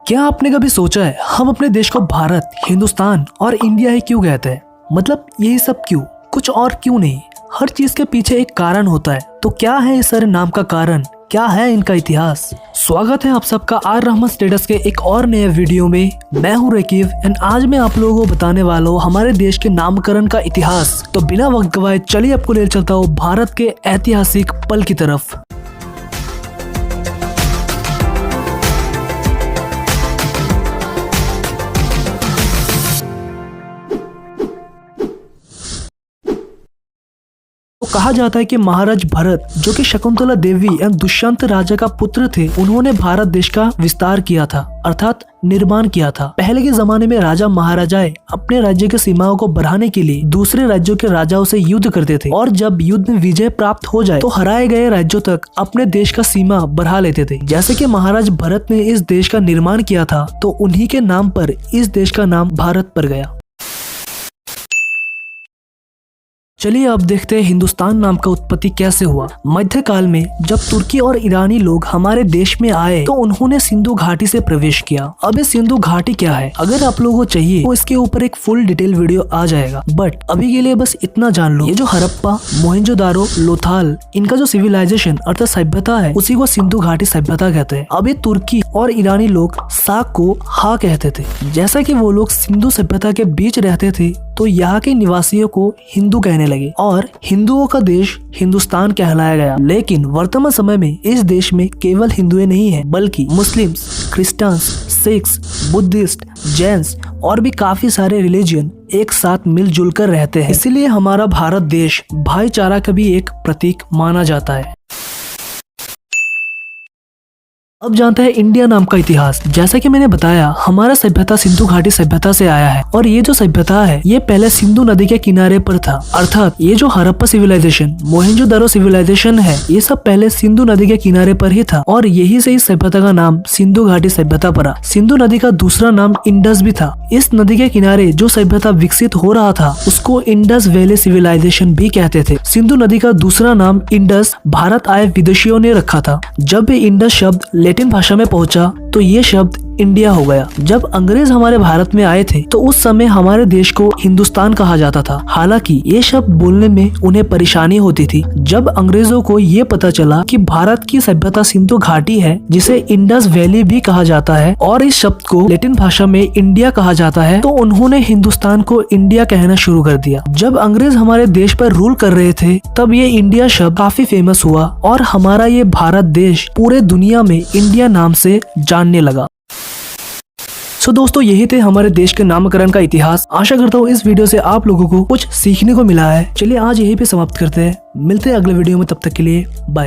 क्या आपने कभी सोचा है हम अपने देश को भारत, हिंदुस्तान और इंडिया ही क्यों कहते हैं? मतलब यही सब क्यों, कुछ और क्यों नहीं? हर चीज के पीछे एक कारण होता है। तो क्या है इस सारे नाम का कारण? क्या है इनका इतिहास? स्वागत है आप सबका आर रहमान स्टेटस के एक और नए वीडियो में। मैं हूं रकीब एंड आज मैं आप लोगों को बताने वाला हूं हमारे देश के नामकरण का इतिहास। तो बिना वक्त गवाए चलिए आपको ले चलता हूं भारत के ऐतिहासिक पल की तरफ। कहा जाता है कि महाराज भरत, जो कि शकुंतला देवी एवं दुष्यंत राजा का पुत्र थे, उन्होंने भारत देश का विस्तार किया था, अर्थात निर्माण किया था। पहले के जमाने में राजा महाराजाएं अपने राज्य की सीमाओं को बढ़ाने के लिए दूसरे राज्यों के राजाओं से युद्ध करते थे और जब युद्ध में विजय प्राप्त हो जाए तो हराए गए राज्यों तक अपने देश का सीमा बढ़ा लेते थे। जैसे कि महाराज भरत ने इस देश का निर्माण किया था तो उन्हीं के नाम पर इस देश का नाम भारत पड़ गया। चलिए अब देखते हैं हिंदुस्तान नाम का उत्पत्ति कैसे हुआ। मध्यकाल में जब तुर्की और ईरानी लोग हमारे देश में आए तो उन्होंने सिंधु घाटी से प्रवेश किया। अब ये सिंधु घाटी क्या है, अगर आप लोगों को चाहिए तो इसके ऊपर एक फुल डिटेल वीडियो आ जाएगा, बट अभी के लिए बस इतना जान लो, ये जो हड़प्पा, मोहनजोदारो, लोथाल, इनका जो सिविलाइजेशन अर्थात सभ्यता है उसी को सिंधु घाटी सभ्यता कहते हैं। अब ये तुर्की और ईरानी लोग साक को हा कहते थे। जैसा कि वो लोग सिंधु सभ्यता के बीच रहते थे तो यहाँ के निवासियों को हिंदू कहने लगे और हिंदुओं का देश हिंदुस्तान कहलाया गया। लेकिन वर्तमान समय में इस देश में केवल हिंदुएं नहीं है बल्कि Muslims, Christians, Sikhs, Buddhist, Jains और भी काफी सारे रिलीजन एक साथ मिलजुल कर रहते हैं। इसीलिए हमारा भारत देश भाईचारा का भी एक प्रतीक माना जाता है। अब जानते हैं इंडिया नाम का इतिहास। जैसा कि मैंने बताया, हमारा सभ्यता सिंधु घाटी सभ्यता से आया है और ये जो सभ्यता है ये पहले सिंधु नदी के किनारे पर था, अर्थात ये जो हड़प्पा सिविलाइजेशन, मोहनजोदारो सिविलाइजेशन है, ये सब पहले सिंधु नदी के किनारे पर ही था और यही से इस सभ्यता का नाम सिंधु घाटी सभ्यता पड़ा। सिंधु नदी का दूसरा नाम इंडस भी था। इस नदी के किनारे जो सभ्यता विकसित हो रहा था उसको इंडस वैली सिविलाइजेशन भी कहते थे। सिंधु नदी का दूसरा नाम इंडस भारत आए विदेशियों ने रखा था। जब ये इंडस शब्द लैटिन भाषा में पहुंचा तो ये शब्द इंडिया हो गया। जब अंग्रेज हमारे भारत में आए थे तो उस समय हमारे देश को हिंदुस्तान कहा जाता था। हालांकि ये शब्द बोलने में उन्हें परेशानी होती थी। जब अंग्रेजों को ये पता चला कि भारत की सभ्यता सिंधु घाटी है जिसे इंडस वैली भी कहा जाता है और इस शब्द को लैटिन भाषा में इंडिया कहा जाता है, तो उन्होंने हिंदुस्तान को इंडिया कहना शुरू कर दिया। जब अंग्रेज हमारे देश पर रूल कर रहे थे तब ये इंडिया शब्द काफी फेमस हुआ और हमारा ये भारत देश पूरे दुनिया में इंडिया नाम से जानने लगा। सो दोस्तों, यही थे हमारे देश के नामकरण का इतिहास। आशा करता हूँ इस वीडियो से आप लोगों को कुछ सीखने को मिला है। चलिए आज यहीं पे समाप्त करते हैं, मिलते हैं अगले वीडियो में, तब तक के लिए बाय।